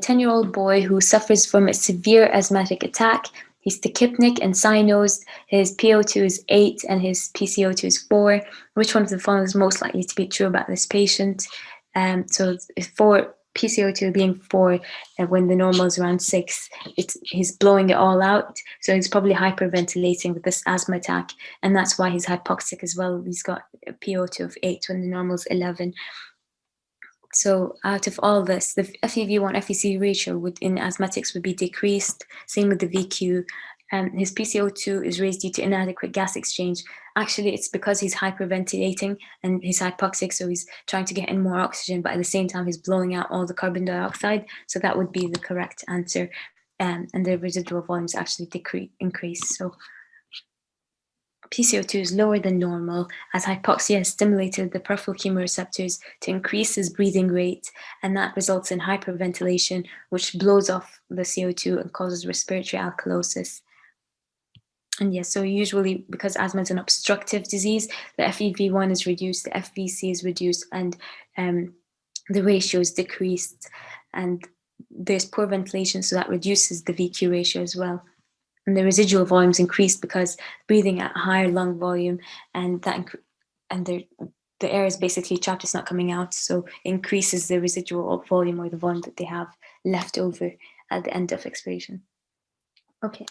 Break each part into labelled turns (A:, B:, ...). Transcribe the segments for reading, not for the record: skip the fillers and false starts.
A: 10-year-old boy who suffers from a severe asthmatic attack. He's tachypnic and cyanosed. His PO2 is 8 and his PCO2 is 4. Which one of the following is most likely to be true about this patient? So for PCO2 being 4, when the normal is around 6, he's blowing it all out. So he's probably hyperventilating with this asthma attack, and that's why he's hypoxic as well. He's got a PO2 of 8 when the normal is 11. So out of all this, the FEV1 FVC ratio in asthmatics would be decreased. Same with the VQ. His PCO2 is raised due to inadequate gas exchange. Actually, it's because he's hyperventilating and he's hypoxic, so he's trying to get in more oxygen, but at the same time, he's blowing out all the carbon dioxide. So that would be the correct answer. And the residual volumes actually increase. So PCO2 is lower than normal, as hypoxia has stimulated the peripheral chemoreceptors to increase his breathing rate, and that results in hyperventilation, which blows off the CO2 and causes respiratory alkalosis. And yes, so usually, because asthma is an obstructive disease, the FEV1 is reduced, the FVC is reduced, and the ratio is decreased. And there's poor ventilation, so that reduces the VQ ratio as well. And the residual volumes increase because breathing at a higher lung volume, and the air is basically trapped, it's not coming out, so it increases the residual volume, or the volume that they have left over at the end of expiration. Okay.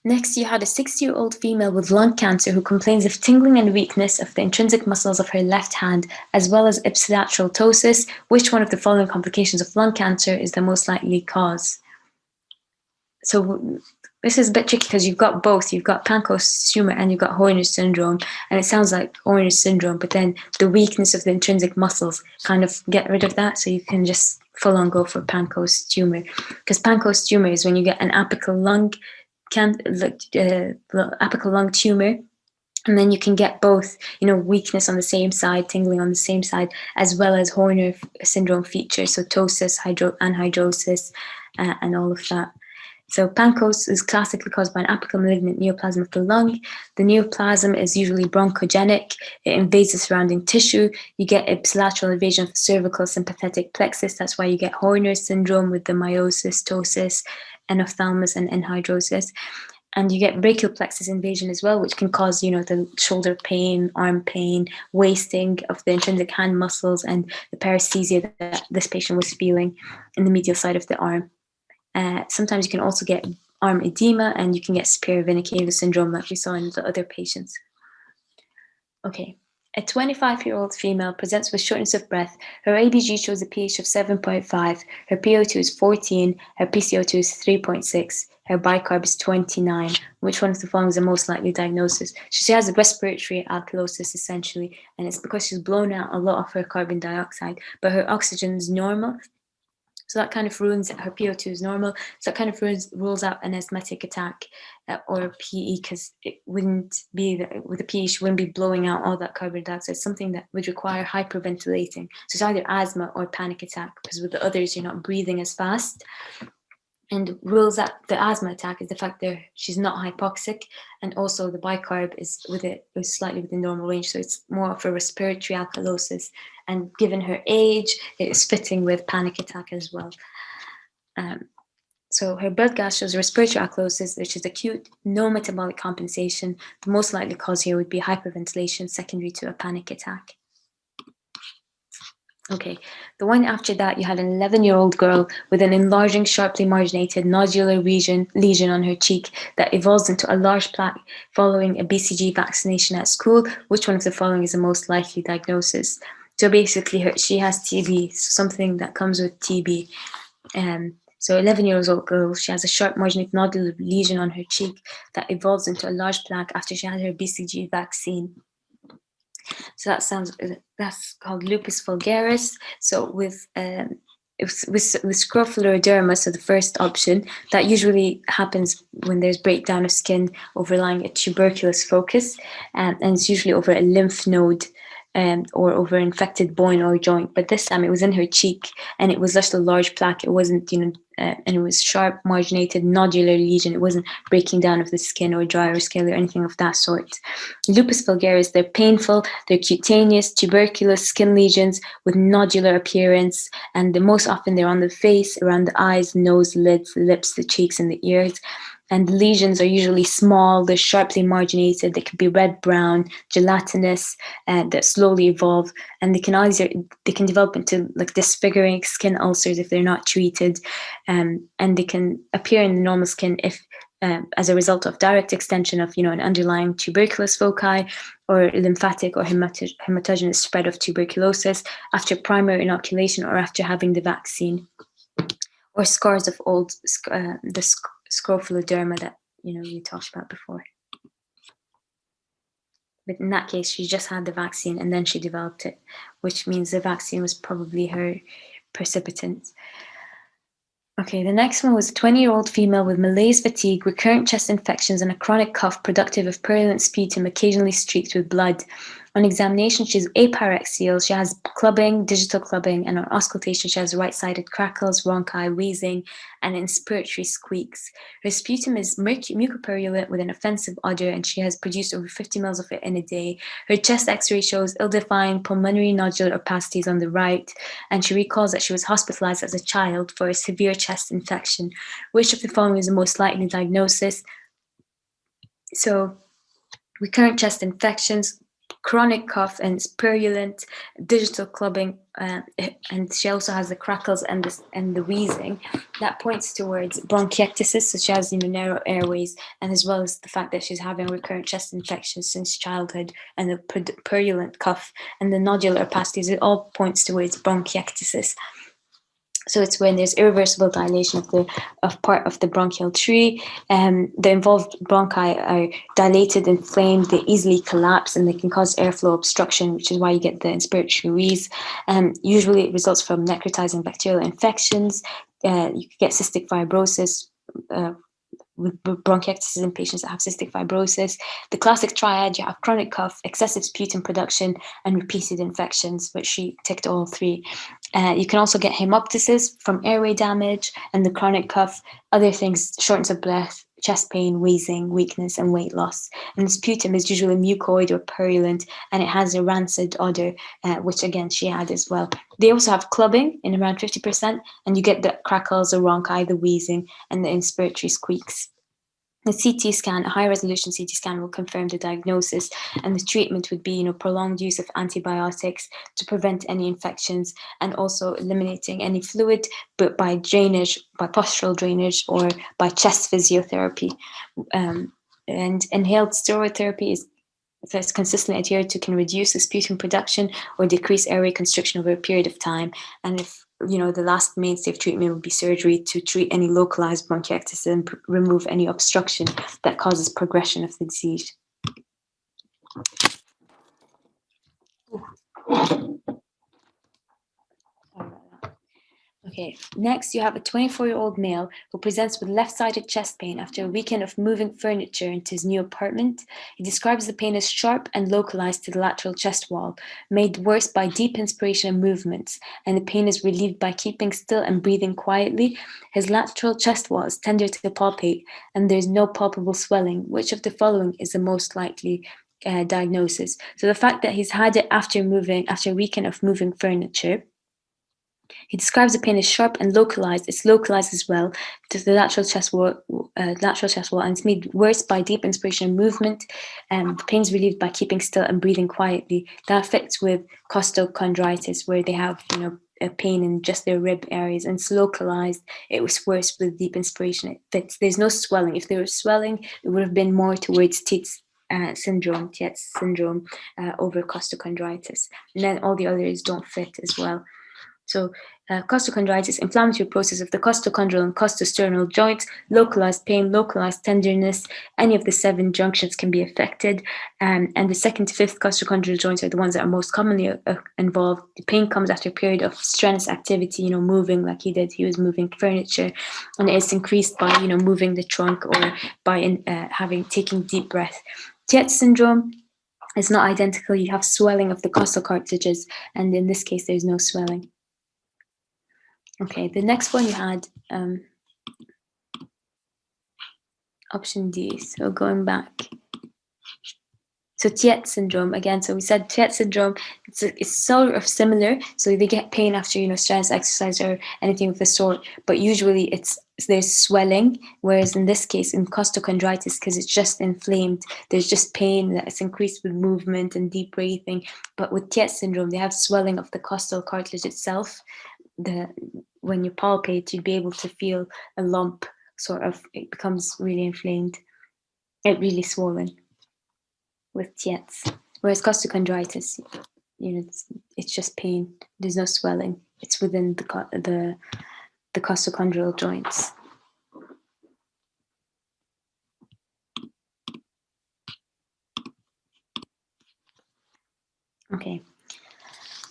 A: Next, you had a 60-year-old female with lung cancer who complains of tingling and weakness of the intrinsic muscles of her left hand, as well as ipsilateral ptosis. Which one of the following complications of lung cancer is the most likely cause? So this is a bit tricky because you've got both. You've got Pancoast's tumor and you've got Horner's syndrome. And it sounds like Horner's syndrome, but then the weakness of the intrinsic muscles kind of get rid of that. So you can just full on go for Pancoast's tumor. Because Pancoast's tumor is when you get an apical lung tumor. And then you can get both, weakness on the same side, tingling on the same side, as well as Horner syndrome features. So ptosis, anhidrosis, and all of that. So Pancoast is classically caused by an apical malignant neoplasm of the lung. The neoplasm is usually bronchogenic. It invades the surrounding tissue. You get ipsilateral invasion of the cervical sympathetic plexus. That's why you get Horner's syndrome with the meiosis, ptosis, enophthalmos, and anhidrosis. And you get brachial plexus invasion as well, which can cause, the shoulder pain, arm pain, wasting of the intrinsic hand muscles, and the paresthesia that this patient was feeling in the medial side of the arm. Sometimes you can also get arm edema, and you can get ꫰ᴄᴄ syndrome like we saw in the other patients. Okay, a 25-year-old female presents with shortness of breath. Her ABG shows a pH of 7.5, her PO2 is 14, her PCO2 is 3.6, her bicarb is 29. Which one of the following is the most likely diagnosis? She has a respiratory alkalosis essentially, and it's because she's blown out a lot of her carbon dioxide, but her oxygen is normal. So that kind of ruins it. Her PO2 is normal. So that kind of rules out an asthmatic attack or PE, because it wouldn't be, with a PE, she wouldn't be blowing out all that carbon dioxide. It's something that would require hyperventilating. So it's either asthma or panic attack, because with the others, you're not breathing as fast. And rules out the asthma attack is the fact that she's not hypoxic, and also the bicarb is slightly within normal range, so it's more of a respiratory alkalosis. And given her age, it's fitting with panic attack as well. So her blood gas shows respiratory alkalosis, which is acute, no metabolic compensation. The most likely cause here would be hyperventilation secondary to a panic attack. Okay, the one after that, you had an 11-year-old girl with an enlarging, sharply marginated nodular lesion on her cheek that evolves into a large plaque following a BCG vaccination at school. Which one of the following is the most likely diagnosis? So basically, she has TB, something that comes with TB. So 11-year-old girl, she has a sharp marginated nodular lesion on her cheek that evolves into a large plaque after she had her BCG vaccine. So that's called lupus vulgaris. So with scrophulariderma, so the first option, that usually happens when there's breakdown of skin overlying a tuberculous focus, and it's usually over a lymph node or over an infected bone or joint. But this time it was in her cheek, and it was just a large plaque. It wasn't, and it was sharp, marginated, nodular lesion. It wasn't breaking down of the skin or dry or scaly or anything of that sort. Lupus vulgaris, they're painful, they're cutaneous, tuberculous skin lesions with nodular appearance, and most often they're on the face, around the eyes, nose, lids, lips, the cheeks, and the ears. And the lesions are usually small, they're sharply marginated, they can be red-brown, gelatinous, that slowly evolve, and they can develop into like disfiguring skin ulcers if they're not treated, and they can appear in the normal skin if as a result of direct extension of an underlying tuberculous foci or lymphatic or hematogenous spread of tuberculosis after primary inoculation or after having the vaccine, or scars of old the scrophaloderma that we talked about before. But in that case, she just had the vaccine and then she developed it, which means the vaccine was probably her precipitant. Okay, the next one was a 20-year-old female with malaise, fatigue, recurrent chest infections, and a chronic cough productive of purulent sputum occasionally streaked with blood. On examination, she's apyrexial, she has clubbing, digital clubbing, and on auscultation, she has right-sided crackles, rhonchi, wheezing, and inspiratory squeaks. Her sputum is mucopurulent with an offensive odor, and she has produced over 50 mL of it in a day. Her chest x-ray shows ill-defined pulmonary nodular opacities on the right, and she recalls that she was hospitalized as a child for a severe chest infection. Which of the following is the most likely diagnosis? So, recurrent chest infections, chronic cough, and it's purulent, digital clubbing, and she also has the crackles and the wheezing. That points towards bronchiectasis, so she has narrow airways, and as well as the fact that she's having recurrent chest infections since childhood, and the purulent cough and the nodular opacities. It all points towards bronchiectasis. So it's when there's irreversible dilation of part of the bronchial tree. The involved bronchi are dilated, inflamed, they easily collapse, and they can cause airflow obstruction, which is why you get the inspiratory wheeze. Usually it results from necrotizing bacterial infections. You could get cystic fibrosis, with bronchiectasis in patients that have cystic fibrosis. The classic triad, you have chronic cough, excessive sputum production, and repeated infections, which she ticked all three. You can also get hemoptysis from airway damage and the chronic cough. Other things, shortness of breath, chest pain, wheezing, weakness, and weight loss. And the sputum is usually mucoid or purulent, and it has a rancid odor, which again she had as well. They also have clubbing in around 50%, and you get the crackles, the rhonchi, the wheezing, and the inspiratory squeaks. The CT scan, a high-resolution CT scan, will confirm the diagnosis, and the treatment would be, prolonged use of antibiotics to prevent any infections, and also eliminating any fluid, but by drainage, by postural drainage, or by chest physiotherapy. And inhaled steroid therapy is, if it's consistently adhered to, can reduce the sputum production or decrease airway constriction over a period of time. And if the last mainstay of treatment would be surgery to treat any localized bronchiectasis and remove any obstruction that causes progression of the disease. Okay, next you have a 24-year-old male who presents with left-sided chest pain after a weekend of moving furniture into his new apartment. He describes the pain as sharp and localized to the lateral chest wall, made worse by deep inspiration and movements, and the pain is relieved by keeping still and breathing quietly. His lateral chest wall is tender to palpate, and there's no palpable swelling. Which of the following is the most likely diagnosis? So the fact that he's had it after a weekend of moving furniture. He describes the pain as sharp and localized. It's localized as well to the lateral chest wall, and it's made worse by deep inspiration and movement. The pain is relieved by keeping still and breathing quietly. That affects with costochondritis, where they have, a pain in just their rib areas, and it's localized. It was worse with deep inspiration. It fits. There's no swelling. If there was swelling, it would have been more towards Tietz syndrome over costochondritis, and then all the others don't fit as well. So costochondritis, inflammatory process of the costochondral and costosternal joints, localized pain, localized tenderness. Any of the 7 junctions can be affected, and the 2nd to 5th costochondral joints are the ones that are most commonly involved. The pain comes after a period of strenuous activity, moving like he did. He was moving furniture, and it's increased by moving the trunk or by taking deep breath. Tietz syndrome is not identical. You have swelling of the costal cartilages, and in this case, there's no swelling. Okay, the next one you had option D. So going back. So Tietz syndrome, again, so we said Tietz syndrome, it's sort of similar. So they get pain after, strenuous exercise or anything of the sort, but usually there's swelling, whereas in this case, in costochondritis, because it's just inflamed, there's just pain that's increased with movement and deep breathing. But with Tietz syndrome, they have swelling of the costal cartilage itself. When you palpate, you'd be able to feel a lump, it becomes really inflamed, really swollen with Tietz. Whereas costochondritis, it's just pain. There's no swelling. It's within the costochondrial joints. Okay.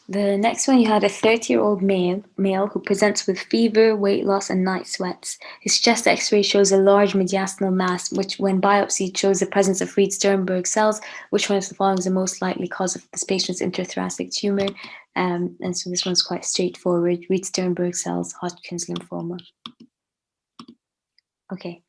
A: The next one, you had a 30-year-old male who presents with fever, weight loss, and night sweats. His chest X-ray shows a large mediastinal mass, which, when biopsied, shows the presence of ɪır괱ᴛᴇʟᴇɾ cells. Which one of the following is the most likely cause of this patient's intrathoracic tumor? And so this one's quite straightforward. ɪır괱ᴛᴇʟᴇʱ cells, Hodgkin's lymphoma. Okay.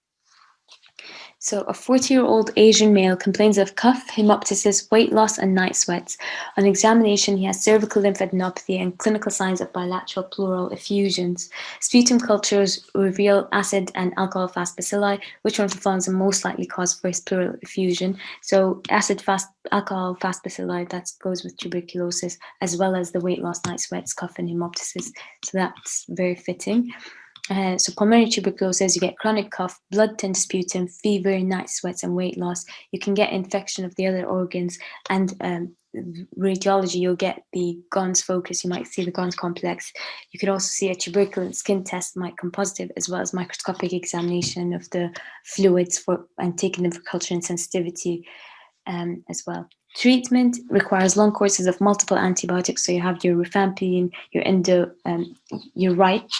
A: So a 40-year-old Asian male complains of cough, hemoptysis, weight loss, and night sweats. On examination, he has cervical lymphadenopathy and clinical signs of bilateral pleural effusions. Sputum cultures reveal acid and alcohol-fast bacilli. Which one of the following is the most likely cause for his pleural effusion? So acid-fast, alcohol-fast bacilli, that goes with tuberculosis, as well as the weight loss, night sweats, cough, and hemoptysis. So that's very fitting. So pulmonary tuberculosis, you get chronic cough, blood-tint sputum, fever, night sweats, and weight loss. You can get infection of the other organs, and radiology, you'll get the Gons focus, you might see the Gons complex. You could also see a tuberculin skin test might come positive, as well as microscopic examination of the fluids and taking them for culture and sensitivity as well. Treatment requires long courses of multiple antibiotics. So you have your rifampicin, your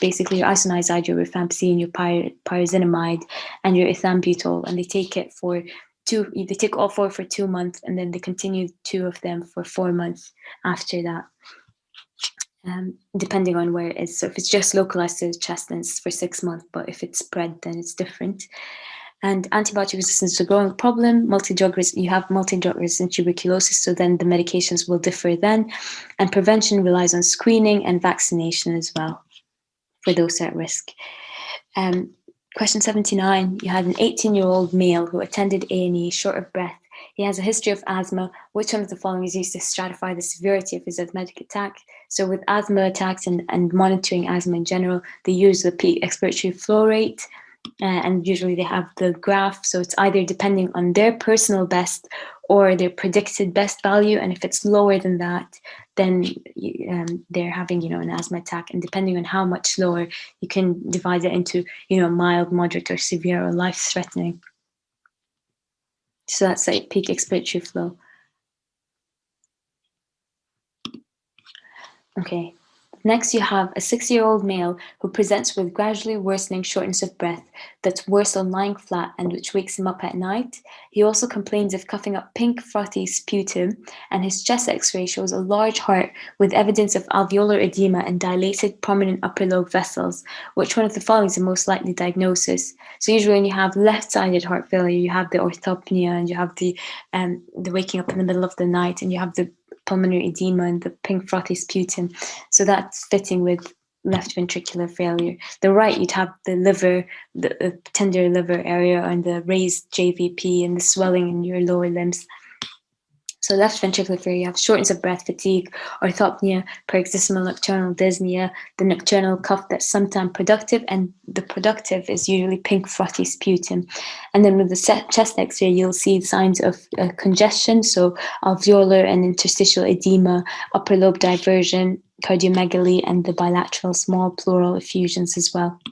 A: basically your isoniazid, your rifampicin, your pyrazinamide, and your ethambutol, and they take it for they take all four for 2 months, and then they continue 2 of them for 4 months after that, depending on where it is. So if it's just localized to the chest, then it's for 6 months, but if it's spread, then it's different. And antibiotic resistance is a growing problem. You have multi-drug resistant tuberculosis, so then the medications will differ then. And prevention relies on screening and vaccination as well for those at risk. Question 79, you had an 18-year-old male who attended A&E short of breath. He has a history of asthma. Which one of the following is used to stratify the severity of his asthmatic attack? So with asthma attacks and monitoring asthma in general, they use the peak expiratory flow rate. And usually they have the graph, so it's either depending on their personal best or their predicted best value, and if it's lower than that, then they're having an asthma attack, and depending on how much lower, you can divide it into mild, moderate, or severe, or life-threatening. So that's like peak expiratory flow. Okay. Next, you have a 6-year-old male who presents with gradually worsening shortness of breath that's worse on lying flat and which wakes him up at night. He also complains of coughing up pink, frothy sputum, and his chest X-ray shows a large heart with evidence of alveolar edema and dilated prominent upper lobe vessels. Which one of the following is the most likely diagnosis? So usually when you have left-sided heart failure, you have the orthopnea, and you have the waking up in the middle of the night, and you have the pulmonary edema and the pink frothy sputum. So that's fitting with left ventricular failure. The right, you'd have the liver, the tender liver area, and the raised JVP and the swelling in your lower limbs. So left ventricular failure, you have shortness of breath, fatigue, orthopnea, paroxysmal nocturnal dyspnea, the nocturnal cough that's sometimes productive, and the productive is usually pink frothy sputum. And then with the chest X-ray, you'll see signs of congestion, so alveolar and interstitial edema, upper lobe diversion, cardiomegaly, and the bilateral small pleural effusions as well.